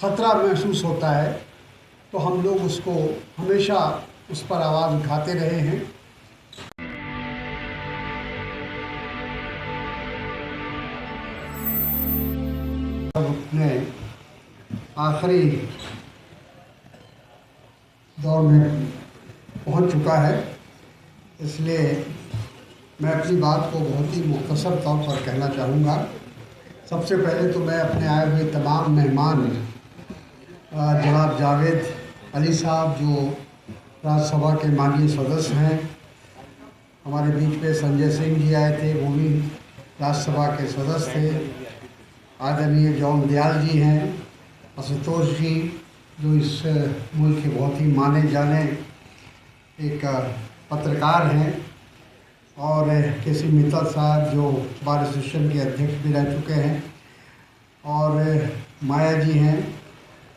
ख़तरा महसूस होता है तो हम लोग उसको हमेशा उस पर आवाज़ उठाते रहे हैं। अपने आखिरी दौर में पहुंच चुका है, इसलिए मैं अपनी बात को बहुत ही मुख्तसर तौर पर कहना चाहूँगा। सबसे पहले तो मैं अपने आए हुए तमाम मेहमान जनाब जावेद अली साहब जो राज्यसभा के माननीय सदस्य हैं, हमारे बीच में संजय सिंह जी आए थे, वो भी राज्यसभा के सदस्य थे, आदरणीय जॉन दयाल जी हैं, आशुतोष जी जो इस मुल्क के बहुत ही माने जाने एक पत्रकार हैं, और के.सी. मित्तल साहब जो बार एसोसिएशन के अध्यक्ष भी रह चुके हैं, और माया जी हैं,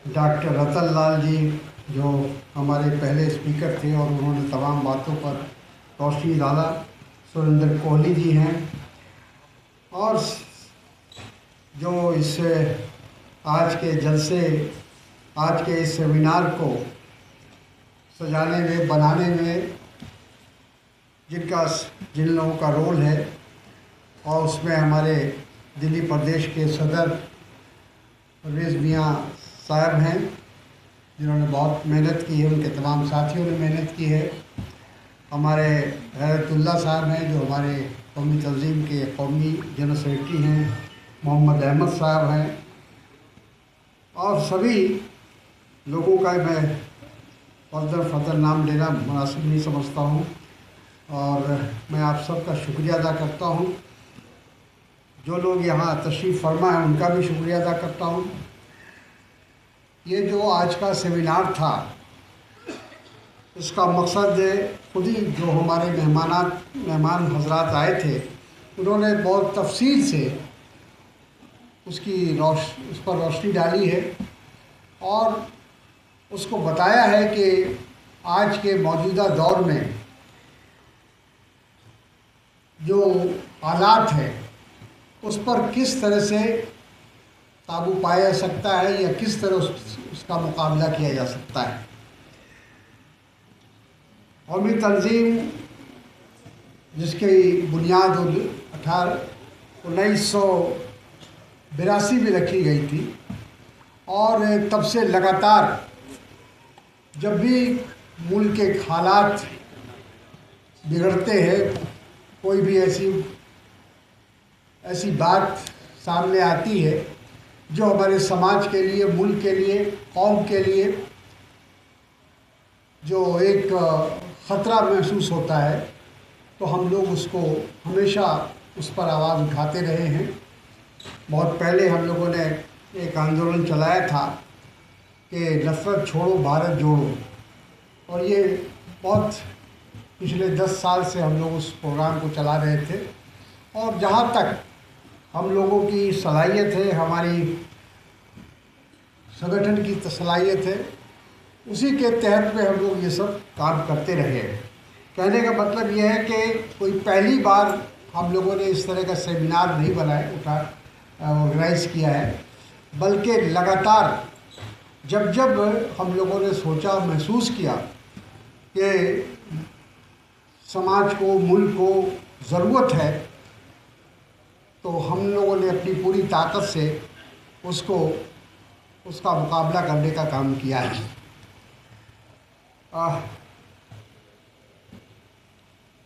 डॉक्टर रतन लाल जी जो हमारे पहले स्पीकर थे और उन्होंने तमाम बातों पर रोशनी डाला, सुरेंद्र कोहली जी हैं, और जो इस आज के जलसे, आज के इस सेमिनार को सजाने में, बनाने में जिन लोगों का रोल है, और उसमें हमारे दिल्ली प्रदेश के सदर परवेज़ मियाँ साहब हैं जिन्होंने बहुत मेहनत की है, उनके तमाम साथियों ने मेहनत की है, हमारे हैरतुल्ला साहब हैं जो हमारे कौमी तंजीम के कौमी जनरल सेक्रेटरी हैं, मोहम्मद अहमद साहब हैं, और सभी लोगों का मैं फदर नाम लेना मुनासिब नहीं समझता हूँ, और मैं आप सबका शुक्रिया अदा करता हूँ। जो लोग यहाँ तशरीफ़ फरमा है उनका भी शुक्रिया अदा करता हूँ। ये जो आज का सेमिनार था, इसका मकसद खुद ही जो हमारे मेहमान हजरात आए थे, उन्होंने बहुत तफसील से उस पर रोशनी डाली है और उसको बताया है कि आज के मौजूदा दौर में जो हालात है उस पर किस तरह से काबू पाया जा सकता है या किस तरह उसका मुकाबला किया जा सकता है। कौमी तंजीम जिसकी बुनियाद 1982 में रखी गई थी, और तब से लगातार जब भी मुल्क के हालात बिगड़ते हैं, कोई भी ऐसी बात सामने आती है जो हमारे समाज के लिए, मुल्क के लिए, कौम के लिए जो एक ख़तरा महसूस होता है, तो हम लोग उसको हमेशा उस पर आवाज़ उठाते रहे हैं। बहुत पहले हम लोगों ने एक आंदोलन चलाया था कि नफ़रत छोड़ो भारत जोड़ो, और ये बहुत पिछले 10 साल से हम लोग उस प्रोग्राम को चला रहे थे, और जहाँ तक हम लोगों की सलाहियत है, हमारी संगठन की सलाहियत है, उसी के तहत में हम लोग ये सब काम करते रहे। कहने का मतलब ये है कि कोई पहली बार हम लोगों ने इस तरह का सेमिनार नहीं ऑर्गेनाइज़ किया है, बल्कि लगातार जब हम लोगों ने सोचा, महसूस किया कि समाज को, मुल्क को ज़रूरत है, तो हम लोगों ने अपनी पूरी ताकत से उसका मुकाबला करने का काम किया है।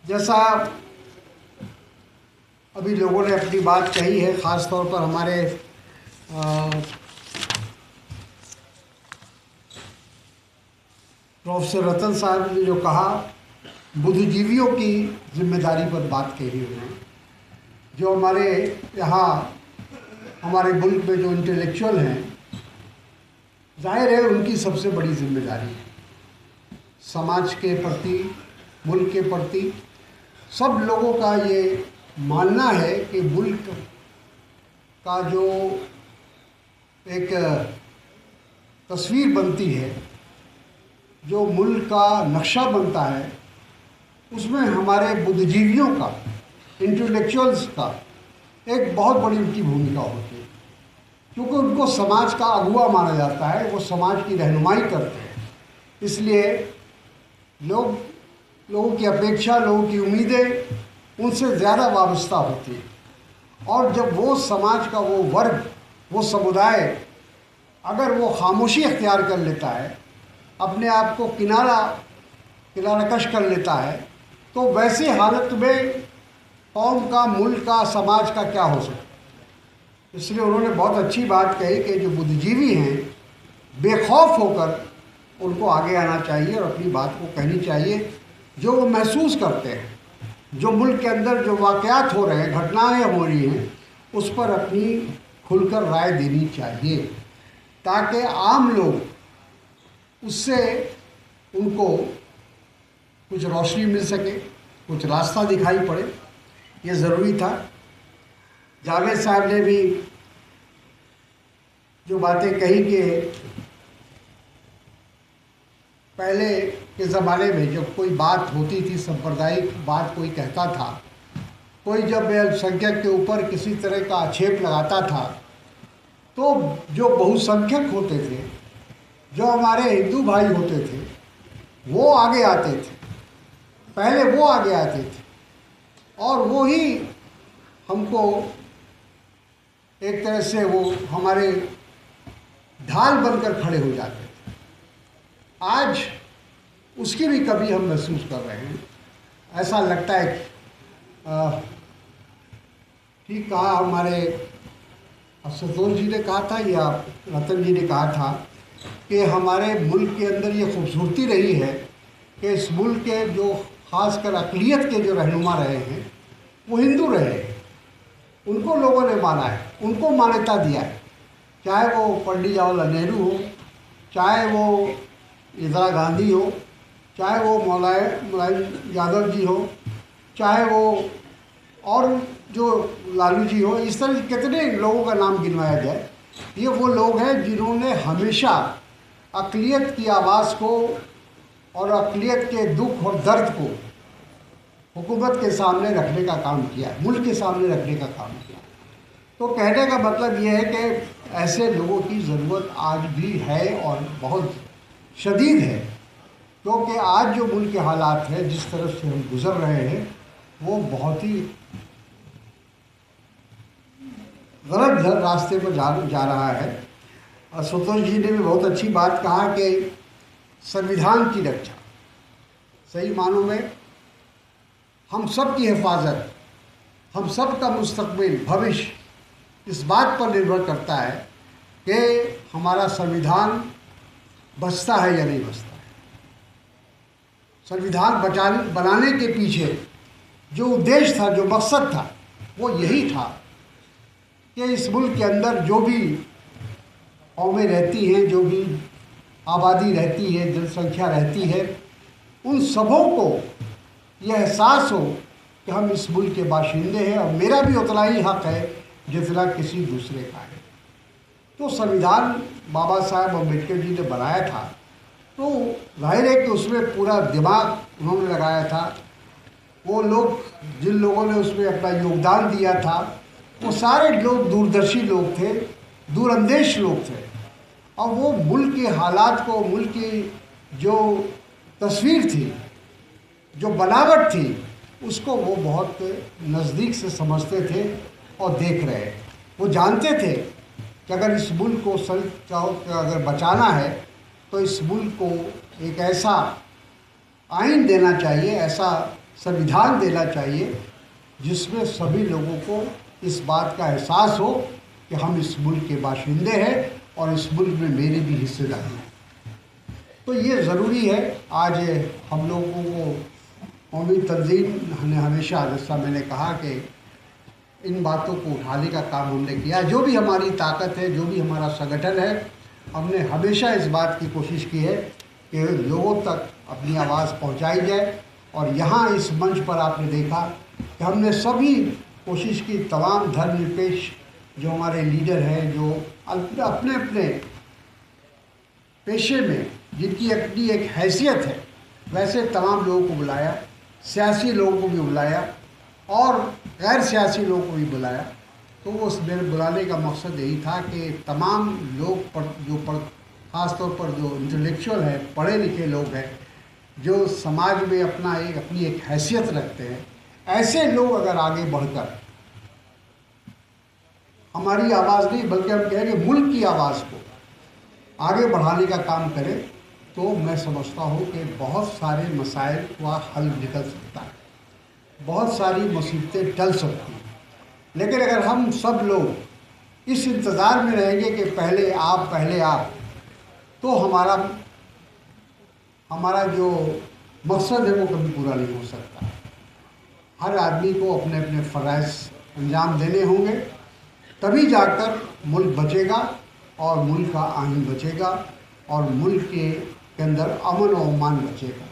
जैसा अभी लोगों ने अपनी बात कही है, ख़ास तौर पर हमारे प्रोफेसर रतन साहब ने जो कहा, बुद्धिजीवियों की जिम्मेदारी पर बात कही उन्होंने। जो हमारे यहाँ हमारे मुल्क में जो इंटेलेक्चुअल हैं, जाहिर है उनकी सबसे बड़ी जिम्मेदारी है समाज के प्रति, मुल्क के प्रति। सब लोगों का ये मानना है कि मुल्क का जो एक तस्वीर बनती है, जो मुल्क का नक्शा बनता है, उसमें हमारे बुद्धिजीवियों का, इंटेलेक्चुअल्स का एक बहुत बड़ी उनकी भूमिका होती है। क्योंकि उनको समाज का अगुवा माना जाता है, वो समाज की रहनुमाई करते हैं। इसलिए लोगों की अपेक्षा, लोगों की उम्मीदें उनसे ज़्यादा वाबस्ता होती है। और जब वो समाज का वो वर्ग, वो समुदाय अगर वो खामोशी अख्तियार कर लेता है, अपने आप को किनारा कश कर लेता है, तो वैसी हालत में कौम का, मुल्क का, समाज का क्या हो सकता है। इसलिए उन्होंने बहुत अच्छी बात कही कि जो बुद्धिजीवी हैं, बेखौफ होकर उनको आगे आना चाहिए और अपनी बात को कहनी चाहिए, जो वो महसूस करते हैं, जो मुल्क के अंदर जो वाक़यात हो रहे हैं, घटनाएं हो रही हैं, उस पर अपनी खुलकर राय देनी चाहिए, ताकि आम लोग उससे उनको कुछ रोशनी मिल सके, कुछ रास्ता दिखाई पड़े। ये ज़रूरी था। जावेद साहब ने भी जो बातें कही कि पहले के ज़माने में जब कोई बात होती थी, सांप्रदायिक बात कोई कहता था, कोई जब अल्पसंख्यक के ऊपर किसी तरह का आक्षेप लगाता था, तो जो बहुसंख्यक होते थे, जो हमारे हिंदू भाई होते थे, वो आगे आते थे। पहले वो आगे आते थे और वो ही हमको एक तरह से वो हमारे ढाल बनकर खड़े हो जाते थे। आज उसकी भी कमी हम महसूस कर रहे हैं। ऐसा लगता है ठीक कहा हमारे संतोष जी ने कहा था या रतन जी ने कहा था कि हमारे मुल्क के अंदर ये खूबसूरती रही है कि इस मुल्क के जो खासकर अक़लियत के जो रहनुमा रहे हैं, वो हिंदू रहे हैं। उनको लोगों ने माना है, उनको मान्यता दिया है, चाहे वो पंडित जवाहरलाल नेहरू हो, चाहे वो इंदिरा गांधी हो, चाहे वो मुलायम यादव जी हो, चाहे वो और जो लालू जी हो। इस तरह कितने लोगों का नाम गिनवाया जाए। ये वो लोग हैं जिन्होंने हमेशा अक़लियत की आवाज़ को और अक़लियत के दुख और दर्द को हुकूमत के सामने रखने का काम किया, मुल्क के सामने रखने का काम किया। तो कहने का मतलब ये है कि ऐसे लोगों की ज़रूरत आज भी है और बहुत शदीद है, क्योंकि आज जो मुल्क के हालात हैं, जिस तरफ से हम गुज़र रहे हैं, वो बहुत ही गलत रास्ते पर जा रहा है। और संतोष जी ने भी बहुत अच्छी बात कहा कि संविधान की रक्षा, सही मानों में हम सब की हिफाजत, हम सब का मुस्तकबिल, भविष्य इस बात पर निर्भर करता है कि हमारा संविधान बचता है या नहीं बचता है। संविधान बनाने के पीछे जो उद्देश्य था, जो मकसद था, वो यही था कि इस मुल्क के अंदर जो भी कौमें रहती हैं, जो भी आबादी रहती है, जनसंख्या रहती है, उन सबों को यह एहसास हो कि हम इस मुल्क के बाशिंदे हैं और मेरा भी उतना ही हक़ है जितना किसी दूसरे का है। तो संविधान बाबा साहब अम्बेडकर जी ने बनाया था, तो जाहिर है कि उसमें पूरा दिमाग उन्होंने लगाया था। वो लोग, जिन लोगों ने उसमें अपना योगदान दिया था, वो सारे लोग दूरदर्शी लोग थे, दूरअंदेश लोग थे, और वो मुल्क के हालात को, मुल्क की जो तस्वीर थी, जो बनावट थी, उसको वो बहुत नज़दीक से समझते थे और देख रहे। वो जानते थे कि अगर इस मुल्क को अगर बचाना है तो इस मुल्क को एक ऐसा आइन देना चाहिए, ऐसा संविधान देना चाहिए जिसमें सभी लोगों को इस बात का एहसास हो कि हम इस मुल्क के बाशिंदे हैं और इस मुल्क में मेरी भी हिस्सेदारी है। तो ये ज़रूरी है। आज हम लोगों को कौमी तंजीम ने हमेशा, जैसा मैंने कहा कि इन बातों को उठाने का काम हमने किया। जो भी हमारी ताकत है, जो भी हमारा संगठन है, हमने हमेशा इस बात की कोशिश की है कि लोगों तक अपनी आवाज़ पहुंचाई जाए। और यहाँ इस मंच पर आपने देखा कि हमने सभी कोशिश की, तमाम धर्मनिरपेक्ष जो हमारे लीडर हैं, जो अपने अपने पेशे में जिनकी अपनी एक हैसियत है, वैसे तमाम लोगों को बुलाया, सियासी लोगों को भी बुलाया और गैर सियासी लोगों को भी बुलाया। तो उस मेरे बुलाने का मकसद यही था कि तमाम लोग ख़ास तौर पर जो इंटेलेक्चुअल है, पढ़े लिखे लोग हैं, जो समाज में अपनी एक हैसियत रखते हैं, ऐसे लोग अगर आगे बढ़कर हमारी आवाज़ नहीं बल्कि हम कहेंगे मुल्क की आवाज़ को आगे बढ़ाने का काम करें, तो मैं समझता हूँ कि बहुत सारे मसाइल का हल निकल सकता है, बहुत सारी मुसीबतें टल सकती हैं। लेकिन अगर हम सब लोग इस इंतज़ार में रहेंगे कि पहले आप, तो हमारा जो मकसद है वो कभी पूरा नहीं हो सकता। हर आदमी को अपने अपने फ़राइज़ अंजाम देने होंगे, तभी जाकर मुल्क बचेगा और मुल्क का आइन बचेगा और मुल्क के अंदर अमन और अमान बचेगा।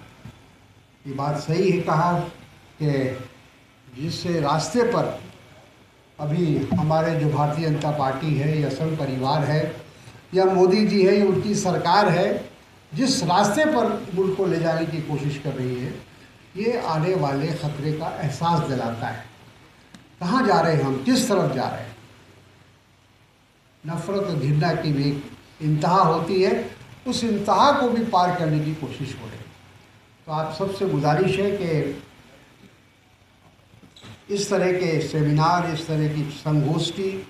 ये बात सही है कहा कि जिस रास्ते पर अभी हमारे जो भारतीय जनता पार्टी है या संघ परिवार है या मोदी जी है या उनकी सरकार है, जिस रास्ते पर मुल्क को ले जाने की कोशिश कर रही है, ये आने वाले ख़तरे का एहसास दिलाता है। कहाँ जा रहे हैं हम, किस तरफ जा रहे हैं। नफ़रत और घृणा की भी एक इंतहा होती है, उस इंतहा को भी पार करने की कोशिश हो रही है। तो आप सबसे गुजारिश है कि इस तरह के सेमिनार, इस तरह की संगोष्ठी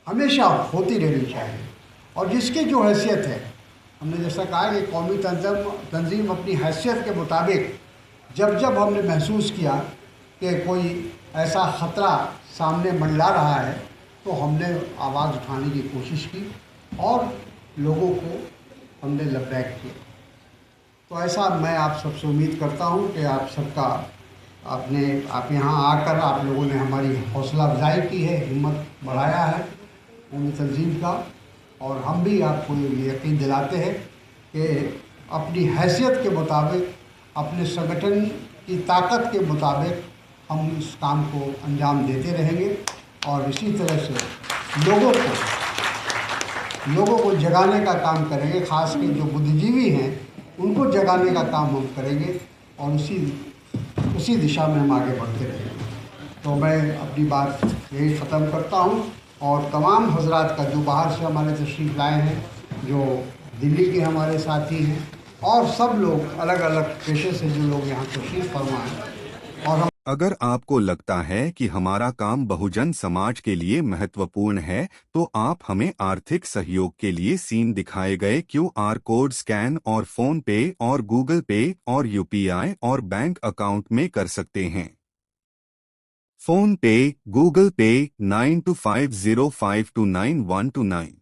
हमेशा होती रहनी चाहिए और जिसकी जो हैसियत है, हमने जैसा कहा कि कौमी तंजीम अपनी हैसियत के मुताबिक जब हमने महसूस किया कि कोई ऐसा ख़तरा सामने मंडरा रहा है, तो हमने आवाज़ उठाने की कोशिश की और लोगों को हमने लबैक किया। तो ऐसा मैं आप सबसे उम्मीद करता हूँ कि आप सबका आप यहाँ आकर आप लोगों ने हमारी हौसला अफजाई की है, हिम्मत बढ़ाया है कौमी तंजीम का, और हम भी आपको ये यकीन दिलाते हैं कि अपनी हैसियत के मुताबिक, अपने संगठन की ताकत के मुताबिक हम इस काम को अंजाम देते रहेंगे और इसी तरह से लोगों को जगाने का काम करेंगे। ख़ास कर जो बुद्धिजीवी हैं उनको जगाने का काम हम करेंगे और उसी दिशा में हम आगे बढ़ते रहेंगे। तो मैं अपनी बात यही ख़त्म करता हूँ और तमाम हजरात का जो बाहर से हमारे तशरीफ़ लाए हैं, जो दिल्ली के हमारे साथी हैं और सब लोग अलग अलग पेशे से जो लोग यहाँ तशरीफ़ फरमा हैं, और अगर आपको लगता है कि हमारा काम बहुजन समाज के लिए महत्वपूर्ण है, तो आप हमें आर्थिक सहयोग के लिए सीन दिखाए गए QR कोड स्कैन और फ़ोन पे और गूगल पे और UPI और बैंक अकाउंट में कर सकते हैं। फ़ोन पे, गूगल पे 9250529129,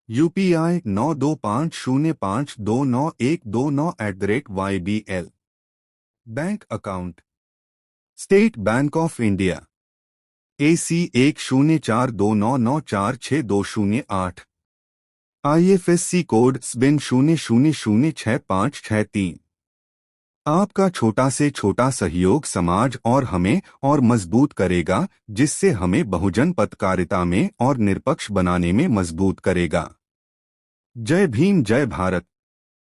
UPI 9250529129 bank account state bank of India AC 104299462008, IFSC code SBIN 00065563। आपका छोटा से छोटा सहयोग समाज और हमें और मजबूत करेगा, जिससे हमें बहुजन पत्रकारिता में और निष्पक्ष बनाने में मजबूत करेगा। जय भीम, जय भारत।